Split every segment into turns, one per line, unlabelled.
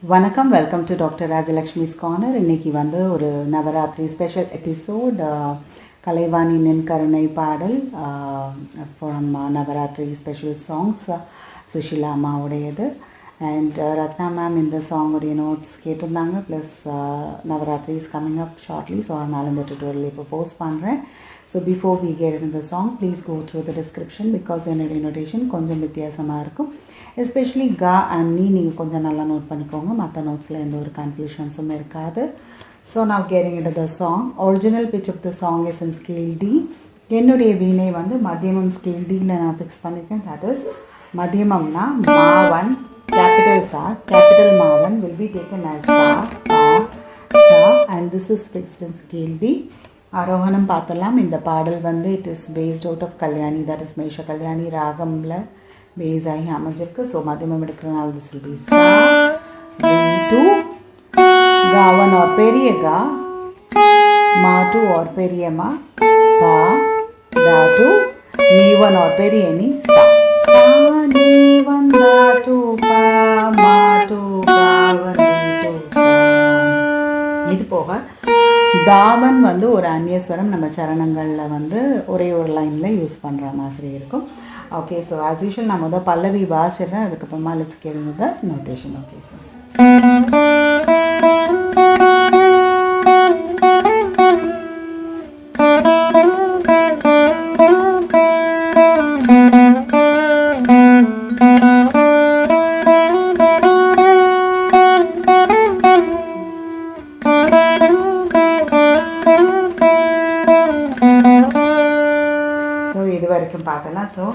வணக்கம், welcome to doctor Rajalakshmi's corner. இன்றைக்கி வந்து ஒரு நவராத்திரி ஸ்பெஷல் எபிசோட், கலைவாணி நின் கருணை பாடல் from Navaratri special songs, Sushila அம்மாவுடையது. அண்ட் ரத்னா மேம் இந்த சாங்குடைய நோட்ஸ் கேட்டிருந்தாங்க. Plus Navaratri is coming up shortly, so அதனால் இந்த டுட்டோரியல் இப்போ போஸ்ட் பண்ணுறேன். So before we get in the song, please go through the description because என்னுடைய நோட்டேஷன் கொஞ்சம் வித்தியாசமாக இருக்கும். எஸ்பெஷலி கா அண்ட் நீ நீங்கள் கொஞ்சம் நல்லா நோட் பண்ணிக்கோங்க, மற்ற நோட்ஸில் எந்த ஒரு கன்ஃபியூஷன்ஸும் இருக்காது. ஸோ நான் getting it the song. Original pitch of the song is in scale D. என்னுடைய வீணை வந்து மத்தியமம் ஸ்கேல் டியில் நான் ஃபிக்ஸ் பண்ணியிருக்கேன். தட் இஸ் மத்தியமம்னா மாவன், capital Sa, capital Mavan will be taken as Sa, Pa, Sa, and this is fixed in scale D. Aarohanam பார்த்தலாம். இந்த பாடல் வந்து it is based out of Kalyani, that is Mesha Kalyani ராகமில் பேஸ் ஆகி அமைஞ்சிருக்கு. ஸோ மத்தியமம் எடுக்கிறனால திஸ் வில் பி சா, டு, காவன் और பெரிய கா, மா டு और பெரிய மா, பா, தா டு, நீவன் और பெரிய நீ, சா, சா, நீவன், தா டு, பா, மா டு, காவன், டு, சா. இது போக தாவன் வந்து ஒரு அந்நியஸ்வரம் நம்ம சரணங்களில் வந்து ஒரே ஒரு லைனில் யூஸ் பண்ணுற மாதிரி இருக்கும். ஓகே, ஸோ ஆஸ் யூஷுவல் நான் முதல் பல்லவி வாசிடுறேன், அதுக்கப்புறமா லெட்ஸ் கேளுங்க த நோட்டேஷன். Okay sir. இது வரைக்கும் பார்த்தலாம். ஸோ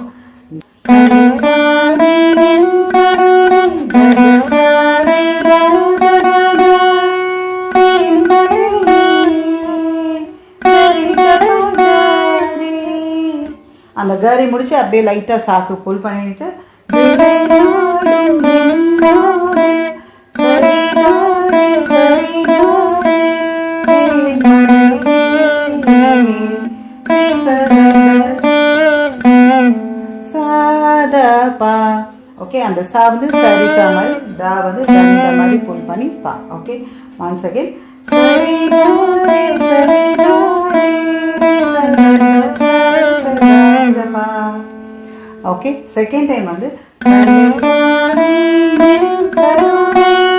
அந்த கரி முடிச்சு அப்படியே லைட்டாக சாக்கு புல் பண்ணிட்டு ஓகே, அந்த சா வந்து சரி சா மாதிரி, தா வந்து தனித மாதிரி புல் பண்ணி பா. Okay, once again. Okay, second time வந்து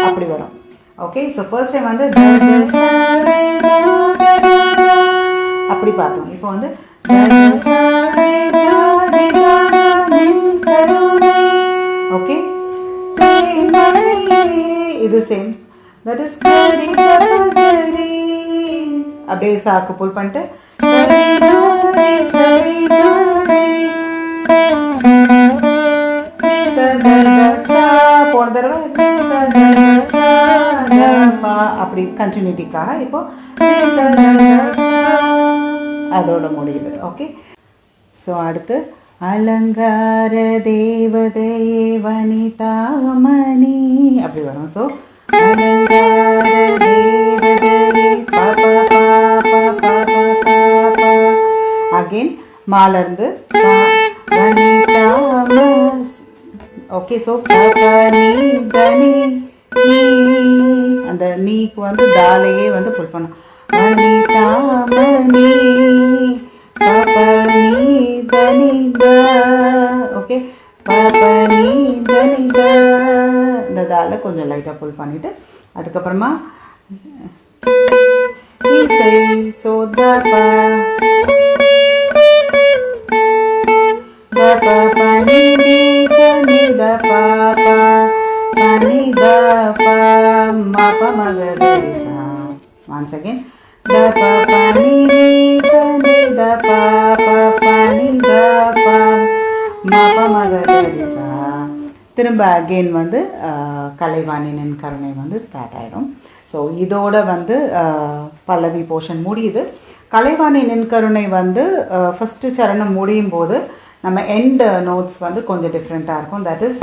அப்படி வரும். ஓகே, ஸோ ஃபர்ஸ்ட் டைம் வந்து அப்படி பார்த்தோம். இப்போ வந்து ஓகே, இது சேம், தட் இஸ் அப்படியே சாக்கு புல் பண்ணிட்டு போன தடவை அப்படி கண்டினியூட்டிக்காக இப்போ அதோட முடியுது. ஓகே, ஸோ அடுத்து அலங்கார தேவதையே வனிதாமணி அப்படி வரும். ஸோ அலங்கார தேவதையே அகெயின் மாலர்ந்து ஓகே. ஸோ அந்த நீக்கு வந்து தாலையே வந்து புல் பண்ணும். வனிதாமணி ஓகே, இந்த தால கொஞ்சம் லைட்டாக புல் பண்ணிட்டு அதுக்கப்புறமா once again da pa pa ni ni sa ni da pa pa pa ni da pa ma pa ma ga re sa. திரும்ப அகெயின் வந்து கலைவாணி நின் கருணை வந்து ஸ்டார்ட் ஆகிடும். ஸோ இதோட வந்து பல்லவி போர்ஷன் முடியுது. கலைவாணி நின் கருணை வந்து ஃபஸ்ட்டு சரணம் முடியும் போது நம்ம எண்ட் நோட்ஸ் வந்து கொஞ்சம் டிஃப்ரெண்ட்டாக இருக்கும். தட் இஸ்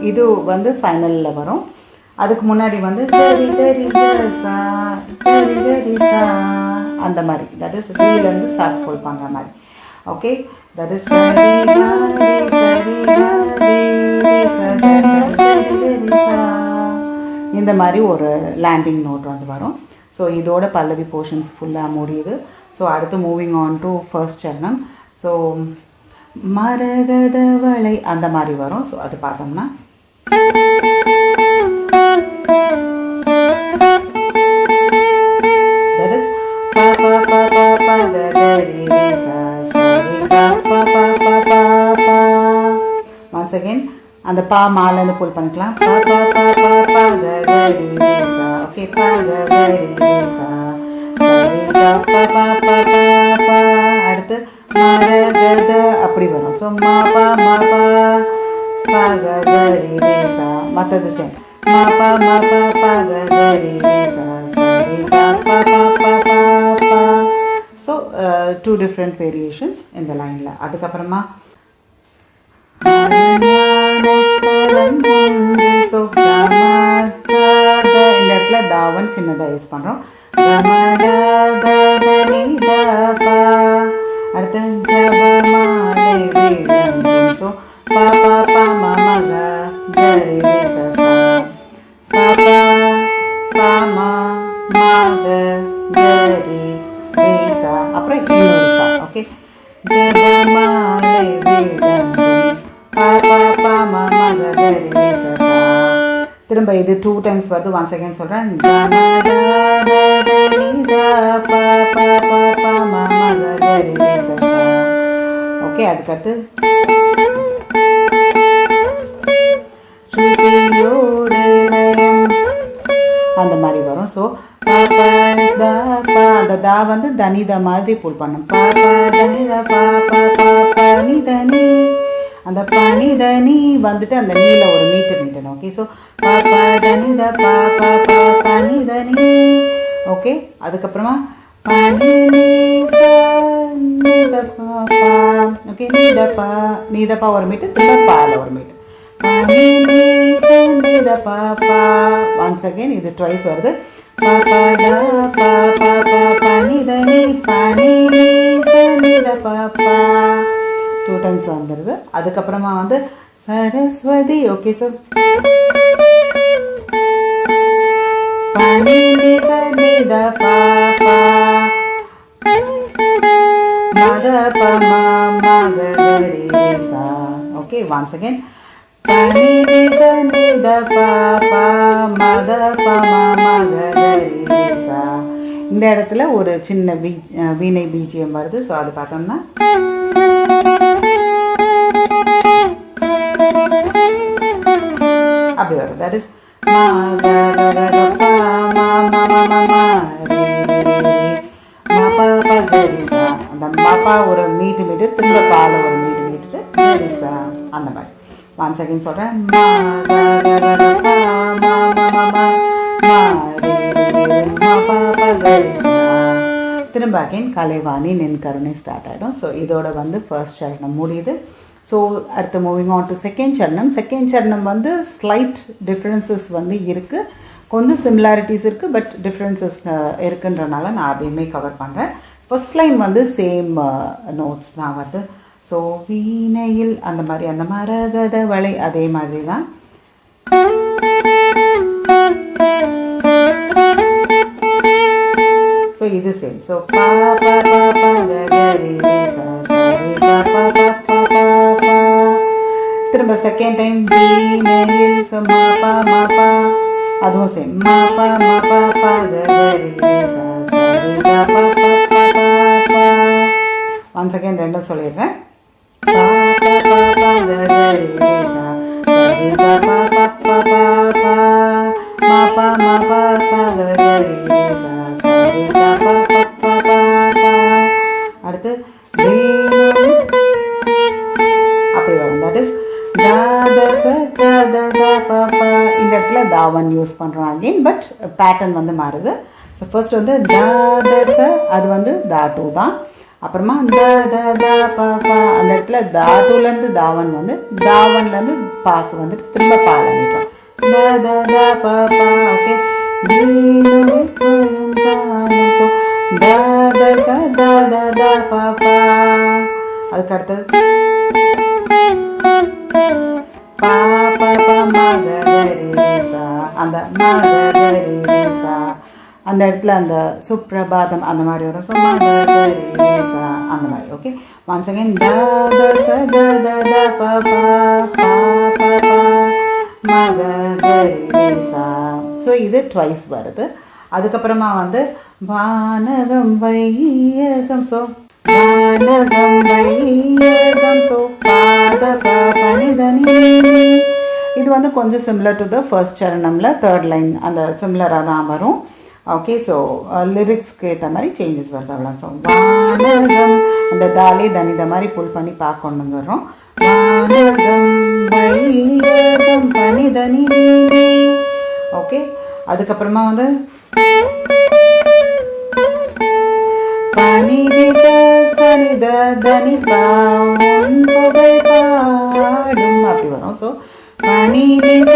இது வந்து ஃபைனலில் வரும். அதுக்கு முன்னாடி வந்து அந்த மாதிரி, தட் இஸ் ரீலேருந்து சாக்கு புல் பண்ணுற மாதிரி. ஓகே, தட் இஸ் சரி இந்த மாதிரி ஒரு லேண்டிங் நோட் வந்து வரும். ஸோ இதோட பல்லவி போர்ஷன்ஸ் ஃபுல்லாக முடியுது. ஸோ அடுத்து மூவிங் ஆன் டு ஃபர்ஸ்ட் சரணம். ஸோ மரகத வளை அந்த மாதிரி வரும். ஸோ அது பார்த்தோம்னா that is pa pa pa pa pa ga ga re re sa sa re ga pa pa pa pa pa. Once again அந்த பா மாலன்னு புல் பண்ணிக்கலாம். pa pa pa pa pa ga ga re re sa. Okay, pa ga ga re re sa sa re ga pa pa pa pa pa. அடுத்து மரகத அப்படி வரும். So மா பா பா ga ga re re sa. மற்றது same மா பா பா ga ga re re sa sa re ga pa pa pa pa pa. So two different variations இந்த லைனில். அதுக்கப்புறமா ஸோ இந்த இடத்துல தாவன் சின்னதாக யூஸ் பண்ணுறோம். அடுத்து ஜபமாலை விளங்கும். ஸோ பா பா பா மா மக கரி ச சா பா பா பா மா மக கரி ரே சா. அப்புறம் இன்னொரு சா. ஓகே, ஜபமாலை விளங்கும் பா பா பா மா மக கரி ரே ச சா. திரும்ப இது 2 டைம்ஸ் வருது. ஒன்ஸ் அகைன் சொல்கிறேன். ஓகே, அதுக்கடுத்து அந்த மாதிரி வரும். ஸோ அந்த தா வந்து தனித மாதிரி புல் பண்ணும். பனிதனி அந்த பனிதனி வந்துட்டு அந்த நீல ஒரு மீட்டணும். ஓகே, ஸோ பனித பனிதனி. ஓகே, அதுக்கப்புறமா ஓகே, நீதப்பா ஒரு மீட்டு, திரும்ப பால ஒரு மீட்டு. ஒன்ஸ் அகேன் இது ட்வைஸ் வருது. பனிதனி பனி 2 டைம்ஸ் வந்துடுது. அதுக்கப்புறமா வந்து சரஸ்வதி. ஓகே, ஸோ பனி நித பாப்பா மத பமா மக கரி சா. ஓகே, ஒன்ஸ் அகேன் பனி நித பாப்பா மத பமா மக கரி சா. இந்த இடத்துல ஒரு சின்ன வீணை பீஜியம் வருது. ஸோ அது பார்த்தோம்னா அப்படி வரும். தட் இஸ் அந்த மாப்பா ஒரு மீட்டு திரும்ப பால ஒரு மீட்டுட்டு கரிசா அந்த மாதிரி. ஒன்ஸ் அகைன் சொல்கிறேன். திரும்ப அகைன் கலைவாணி நின் கருணை ஸ்டார்ட் ஆகிடும். ஸோ இதோட வந்து ஃபர்ஸ்ட் சரணம் முடியுது. ஸோ அடுத்து மூவிங் ஆன் டு செகண்ட் சரணம். செகண்ட் சரணம் வந்து ஸ்லைட் டிஃப்ரென்சஸ் வந்து இருக்குது, கொஞ்சம் சிமிலாரிட்டிஸ் இருக்குது, பட் டிஃப்ரென்சஸ் இருக்குன்றனால நான் அதையுமே கவர் பண்ணுறேன். ஃபர்ஸ்ட் லைன் வந்து சேம் நோட்ஸ் தான் வருது. ஸோ வீணையில் அந்த மாதிரி அந்த மரகத வளை அதே மாதிரி தான். ஸோ இது சேம். ஸோ பா பா பா பா கரி சா சா ரே பா பா பா பா பா பா. திரும்ப செகண்ட் டைம் வீணையில். ஸோ மா பா அதுவும் சேம். மா பா பா கரி சா சா ரே பா பா பா பா பா. ஒன்ஸ் அகைன் ரெண்டும் சொல்லிடுறேன். பா பா பா கரி சா சா ரே பா பா பா பா பா பா. மா பா கரி சா சா ரே பா பா பா பா பா. அடுத்து அப்படி வரும். தட் இஸ் இந்த இடத்துல தாவன் யூஸ் பண்ணுறோம் அகெயின், பட் பேட்டர்ன் வந்து மாறுது. ஸோ ஃபர்ஸ்ட் வந்து தாதச அது வந்து தாட்டு தான். அப்புறமா த த த ப ப அந்த இடத்துல தாட்டுலேருந்து தாவன் வந்து தாவன்லேருந்து பாக்கு வந்துட்டு திரும்ப பால நிட்டோம். த த த ப ப. ஓகே, ஸோ த த ச த த த ப ப. அதுக்கு அடுத்தது பா ப ப ம க க ரி ரி சா. அந்த ம க க ரி ரி சா அந்த இடத்துல அந்த சுப்ரபாதம் அந்த மாதிரி வரும். ஸோ ம க க ரி ரி சா அந்த மாதிரி. ஓகே, ஒன்ஸ் அகைன் த த ச த த த ப ப பா ப ப ம க க ரி ரி சா. ஸோ இது ட்வைஸ் வருது. அதுக்கப்புறமா வந்து வானகம் வையகம். ஸோ வானகம் வையகம். ஸோ பாத ப பனிதனி. இது வந்து கொஞ்சம் சிமிலர் டு த ஃபர்ஸ்ட் சரணமில் தேர்ட் லைன் அந்த சிமிலராக தான் வரும். ஓகே, ஸோ லிரிக்ஸ்க்கு ஏற்ற மாதிரி சேஞ்சஸ் வருது அவ்வளோ. ஸோ வானகம் அந்த தாலே தனித மாதிரி புல் பண்ணி கொண்டு வந்துடுறோம். வானகம் வையகம் பனிதனி. ஓகே, அதுக்கப்புறமா வந்து பனிதிச சனித தனிபா உன் புகழ் பாடும் அப்படி வரும். ஸோ பனிதிச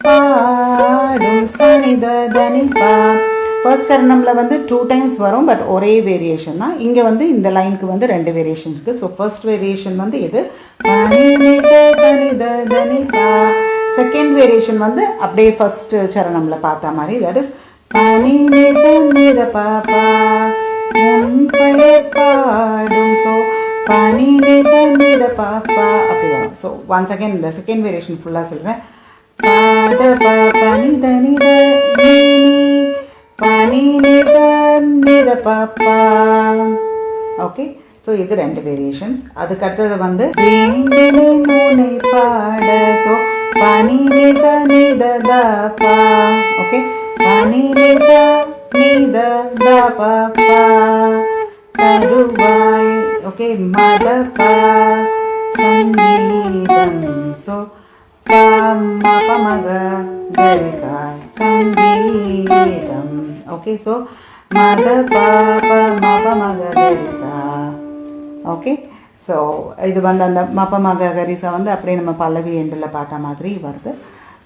பாடும் சனித தனிபா. ஃபர்ஸ்ட் சரணமில் வந்து 2 டைம்ஸ் வரும், பட் ஒரே வேரியேஷன் தான். இங்கே வந்து இந்த லைனுக்கு வந்து 2 வேரியேஷன் இருக்குது. ஸோ ஃபர்ஸ்ட் வேரியேஷன் வந்து இது பனிதிச சனித தனிபா. செகண்ட் வேரியேஷன் வந்து அப்படியே ஃபர்ஸ்ட் சரணமில் பார்த்த மாதிரி, தட் இஸ் பனிதிச நித பாப்பா உன் பெயர் பாடும். ஸோ பனிதிச நித பாப்பா அப்படி வரும். ஸோ ஒன்ஸ் அகேன் இந்த செகண்ட் வேரியேஷன் ஃபுல்லாக சொல்கிறேன். பாத ப பனித நித பனிதிச நித பாப்பா. ஓகே, ஸோ இது 2 வேரியேஷன்ஸ். அதுக்கு அடுத்தது வந்து உன்னை பாட. ஸோ பனிதிச நித தபா. ஓகே, பனிதிச நித தபா தருவாய். ஓகே, மதபா சங்கீதம். ஸோ பமக கரிசா சங்கீதம். ஓகே, ஸோ மத பாப மபமக கரிசா. ஓகே, ஸோ இது வந்து அந்த மபமக கரிசா வந்து அப்படியே நம்ம பல்லவி எண்டில் பார்த்த மாதிரி வருது.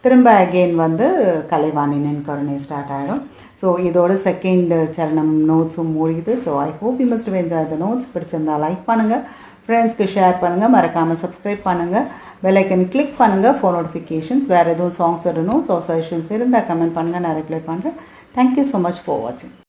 திரும்ப அகெயின் வந்து கலைவாணினின் கருணை ஸ்டார்ட் ஆகிடும். ஸோ இதோட செகண்ட் சரணம் நோட்ஸும் முடியுது. So I hope you must enjoy the notes. பிடிச்சிருந்தா லைக் பண்ணுங்கள், ஃப்ரெண்ட்ஸ்க்கு ஷேர் பண்ணுங்கள், மறக்காமல் சப்ஸ்கிரைப் பண்ணுங்கள், பெல் ஐக்கன் கிளிக் பண்ணுங்கள் ஃபார் நோட்டிஃபிகேஷன்ஸ். வேறு எதுவும் சாங்ஸோட நோட்ஸ் ஆர் சஜஷன்ஸ் இருந்தால் கமெண்ட் பண்ணுங்கள், நான் ரிப்ளை பண்ணுறேன். தேங்க்யூ ஸோ மச் ஃபார் வாட்சிங்.